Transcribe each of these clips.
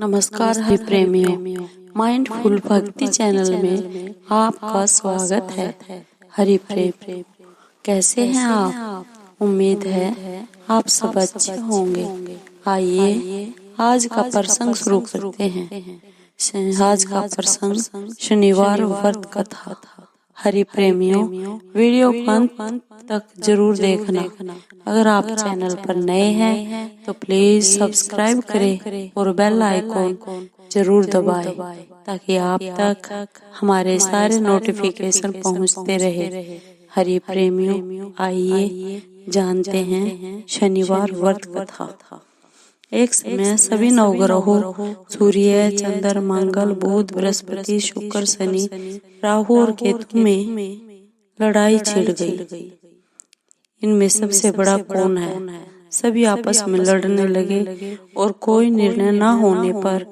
नमस्कार हरि प्रेमियों, माइंडफुल भक्ति चैनल में आपका स्वागत है। हरि प्रेम, कैसे हैं आप? उम्मीद है आप सब अच्छे होंगे। आइए आज का प्रसंग शुरू करते हैं। आज का प्रसंग शनिवार व्रत कथा। हरि प्रेमियों, वीडियो को अंत तक जरूर देखना। अगर आप चैनल पर नए हैं तो प्लीज सब्सक्राइब करें और बेल आइकॉन जरूर दबाएं ताकि आप तक हमारे सारे नोटिफिकेशन पहुंचते रहे। हरि प्रेमियों, आइए जानते हैं शनिवार व्रत कथा। एक समय सभी नवग्रहों सूर्य, चंद्र, मंगल, बुध, बृहस्पति, शुक्र, शनि, राहु और केतु में लड़ाई छिड़ गई। इनमें सबसे बड़ा कौन है? सभी आपस में लड़ने लगे और कोई निर्णय न होने पर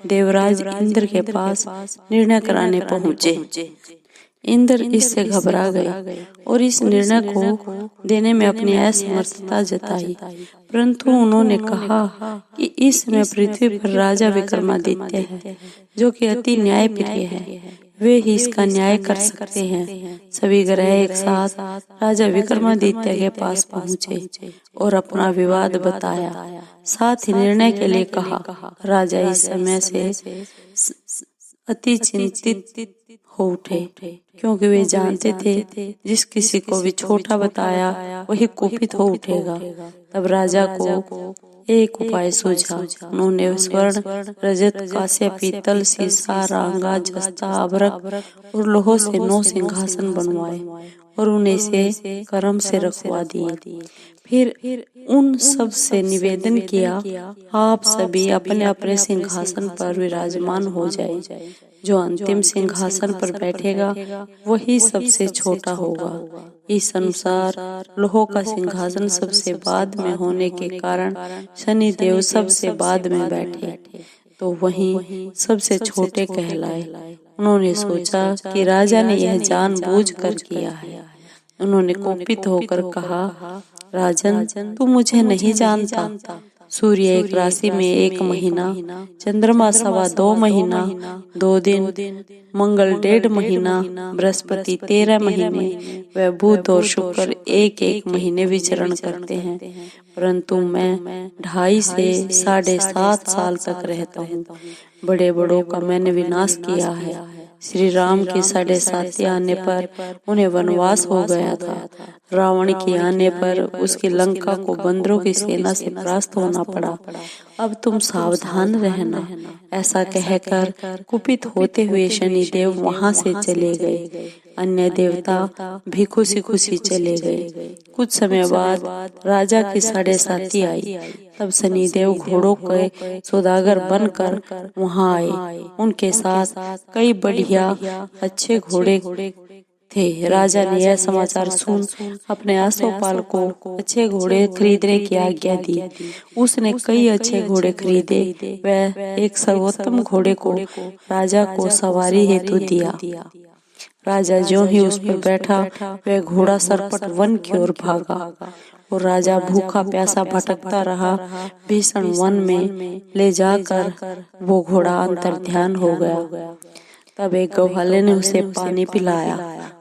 देवराज इंद्र के पास निर्णय कराने पहुंचे। इंद्र इससे घबरा गए और इस निर्णय को देने में अपनी असमर्थता जताई, परंतु उन्होंने कहा कि इस समय पृथ्वी पर राजा विक्रमादित्य है, जो कि अति न्यायप्रिय है। वे ही इसका न्याय कर सकते हैं। सभी ग्रह एक साथ राजा विक्रमादित्य के पास पहुंचे और अपना विवाद बताया, साथ ही निर्णय के लिए कहा। राजा इस समय से अति चिंतित हो उठे, क्योंकि वे जानते थे जिस किसी को भी छोटा बताया वही कुपित हो उठेगा। तब राजा को एक उपाय सूझा। उन्होंने स्वर्ण, रजत, कांस्य, पीतल, सीसा, रांगा, जस्ता, अभ्रक और लोहों से 9 सिंहासन बनवाए और उन्हें से कर्म से रखवा दिए। फिर उन सब से निवेदन किया, आप सभी अपने अपने सिंहासन पर विराजमान हो जाए। जो अंतिम सिंहासन पर बैठेगा वही सबसे छोटा होगा। इस अनुसार लोहों का सिंहासन सबसे बाद में होने के कारण शनि देव सबसे बाद में बैठे, तो वहीं सबसे छोटे कहलाए। उन्होंने सोचा कि राजा ने यह जानबूझकर किया है। उन्होंने कुपित होकर कहा, राजन, तू मुझे नहीं जानता। सूर्य एक राशि में 1 महीना, चंद्रमा 2.25 महीना 2 दिन, मंगल 1.5 महीना, बृहस्पति 13 महीने व बुध और शुक्र 1-1 महीने विचरण करते हैं, परंतु मैं 2.5 से 7.5 साल तक रहता हूँ। बड़े बड़ों का मैंने विनाश किया है। श्री राम के 7.5 आने पर उन्हें वनवास हो गया था। रावण के आने पर उसकी लंका को बंदरों की सेना से परास्त होना पड़ा। अब तुम सावधान रहना। ऐसा कहकर कुपित होते हुए शनि देव वहां से चले गए। अन्य देवता भी खुशी खुशी चले गए। कुछ समय बाद राजा की 7.5 आई। तब शनि देव घोड़ों के सौदागर बनकर वहां आए। उनके साथ कई बढ़िया अच्छे घोड़े थे। राजा ने यह समाचार सुन अपने आसोपाल को अच्छे घोड़े खरीदने की आज्ञा दी। उसने कई अच्छे घोड़े खरीदे व एक सर्वोत्तम घोड़े को राजा को सवारी हेतु दिया। राजा ज्यों ही उस पर बैठा, वह घोड़ा सरपट वन की ओर भागा और राजा भूखा प्यासा भटकता रहा। भीषण वन में ले जाकर वो घोड़ा अंतर्ध्यान हो गया। तब एक गौवाले ने उसे पानी पिलाया।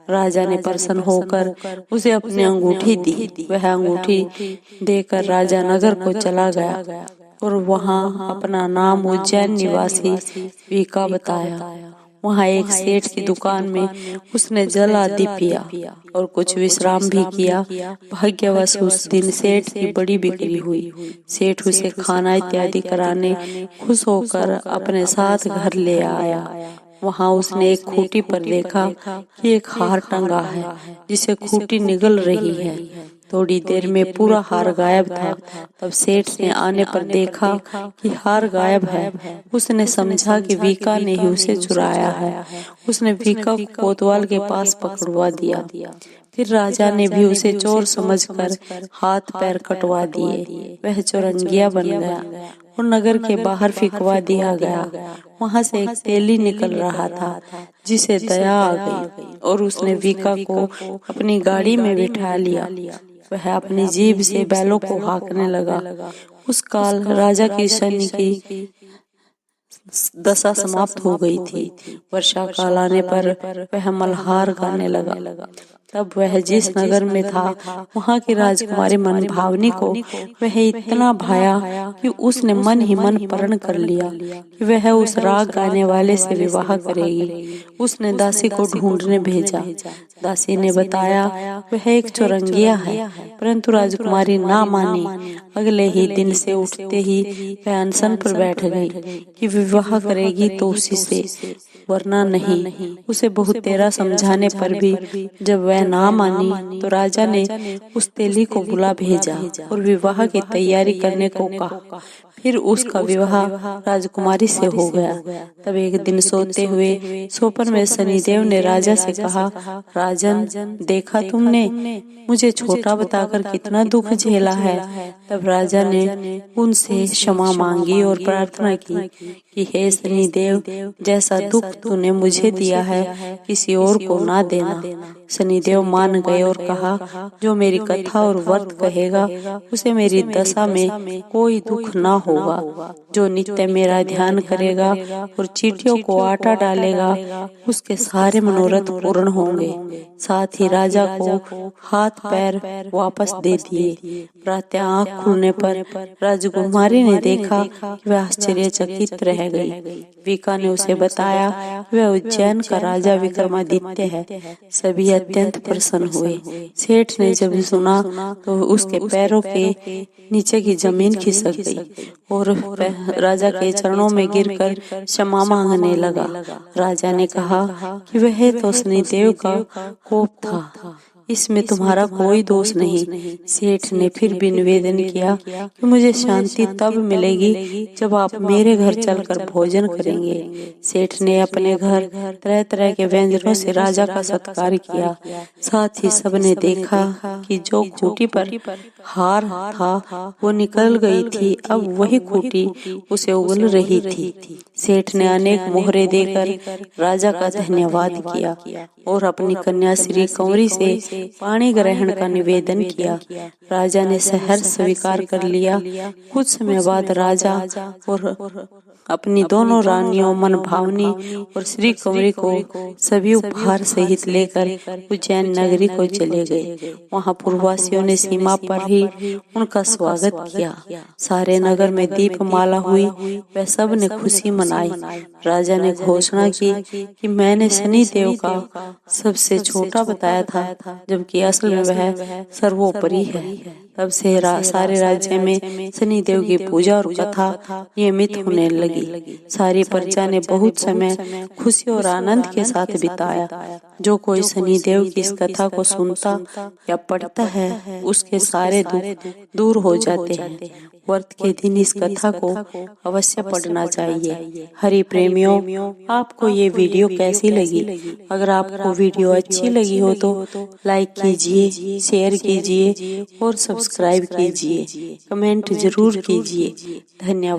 राजा ने प्रसन्न होकर उसे अपनी अंगूठी दी। वह अंगूठी देकर राजा नगर को चला गया और वहां अपना नाम उज्जैन निवासी वीका बताया। वहां एक सेठ की दुकान में उसने जल आदि पिया और कुछ विश्राम भी किया। भाग्यवश उस दिन सेठ की बड़ी बिक्री हुई। सेठ उसे खाना इत्यादि कराने खुश होकर अपने साथ घर ले आया। वहां उसने एक खूंटी पर देखा कि एक हार टंगा है, जिसे खूंटी निगल रही है। थोड़ी देर में पूरा हार गायब था। तब सेठ ने आने पर देखा कि हार गायब है। उसने समझा कि वीका ने ही उसे चुराया है। उसने वीका को कोतवाल के पास पकड़वा दिया। फिर राजा ने भी उसे चोर समझकर हाथ पैर कटवा दिए। वह चौरंगिया बन गया और नगर के बाहर फिकवा दिया गया। वहां से एक तेली निकल रहा था, जिसे दया आ गई और उसने वीका को अपनी गाड़ी में बिठा लिया। वह अपनी जीभ से बैलों को हाँकने लगा। उस काल राजा की शनि की दशा समाप्त हो गई थी। वर्षा काल आने पर वह मल्हार गाने लगा। तब वह जिस नगर में था वहाँ की राजकुमारी मनभावनी को वह इतना भाया कि उसने मन ही मन प्रण कर लिया कि वह उस राग गाने वाले से विवाह करेगी। उसने दासी को ढूंढने भेजा। दासी ने बताया वह एक चौरंगिया है, परंतु राजकुमारी ना मानी। अगले ही दिन से उठते ही वह अनशन पर बैठ गई कि विवाह करेगी तो उसी से, वरना नहीं। उसे बहुत तेरा समझाने पर भी जब वह ना मानी तो राजा ने उस तेली को बुला भेजा और विवाह की तैयारी करने को कहा। फिर उसका विवाह राजकुमारी से हो गया। तब एक दिन सोते हुए सोपन में शनिदेव ने राजा से कहा, राजन, देखा तुमने मुझे छोटा बताकर कितना दुख झेला है। तब राजा ने उनसे क्षमा मांगी और प्रार्थना की कि हे शनिदेव, जैसा दुख तूने मुझे दिया है किसी और को ना देना। शनिदेव मान गए और कहा, जो मेरी कथा और व्रत कहेगा उसे मेरी दशा में कोई दुख ना होगा। जो नित्य मेरा ध्यान करेगा और चींटियों को आटा डालेगा उसके सारे मनोरथ पूर्ण होंगे। साथ ही राजा को हाथ पैर वापस दे दिए। प्रातः आँख खुलने पर राजकुमारी ने देखा कि वह आश्चर्यचकित रह गई। विका ने उसे बताया वह उज्जैन का राजा विक्रमादित्य है। सभी अत्यंत प्रसन्न हुए। सेठ ने जब सुना तो उसके पैरों के नीचे की जमीन खिसक गई और राजा के चरणों में गिरकर क्षमा मांगने लगा। राजा ने कहा कि वह तो शनिदेव का कोप था, इसमें तुम्हारा कोई दोष नहीं। सेठ ने फिर भी निवेदन किया कि मुझे शांति तब मिलेगी जब आप मेरे घर चलकर भोजन करेंगे। सेठ ने अपने घर तरह तरह के व्यंजनों से राजा का सत्कार किया। साथ ही सबने देखा कि जो खूंटी पर हार था वो निकल गई थी, अब वही खूंटी उसे उगल रही थी। सेठ ने अनेक मोहरे देकर राजा का धन्यवाद किया और अपनी कन्या श्री कंवरी से पानी ग्रहण का निवेदन किया। राजा ने सहर्ष स्वीकार कर लिया। कुछ समय बाद राजा और अपनी दोनों रानियों मनभावनी और श्री कंवरी को सभी उपहार सहित लेकर उज्जैन नगरी को चले गए। वहां पूर्ववासियों ने सीमा पर ही उनका स्वागत किया। सारे नगर में दीपमाला हुई, वह सब ने खुशी मनाई। राजा ने घोषणा की कि मैंने शनिदेव का सबसे छोटा बताया था, जबकि असल में वह सर्वोपरि है। तब से सारे राज्य में शनिदेव की पूजा और कथा नियमित होने लगी। सारी प्रजा ने बहुत समय खुशी और आनंद के साथ बिताया। जो कोई शनिदेव की इस कथा को सुनता या पढ़ता है उसके सारे दुख दूर हो जाते हैं। व्रत के दिन इस कथा को अवश्य पढ़ना चाहिए। हरि प्रेमियों, आपको ये वीडियो कैसी लगी? अगर आपको वीडियो अच्छी लगी हो तो लाइक कीजिए, शेयर कीजिए और सब्सक्राइब कीजिए। कमेंट जरूर कीजिए। धन्यवाद।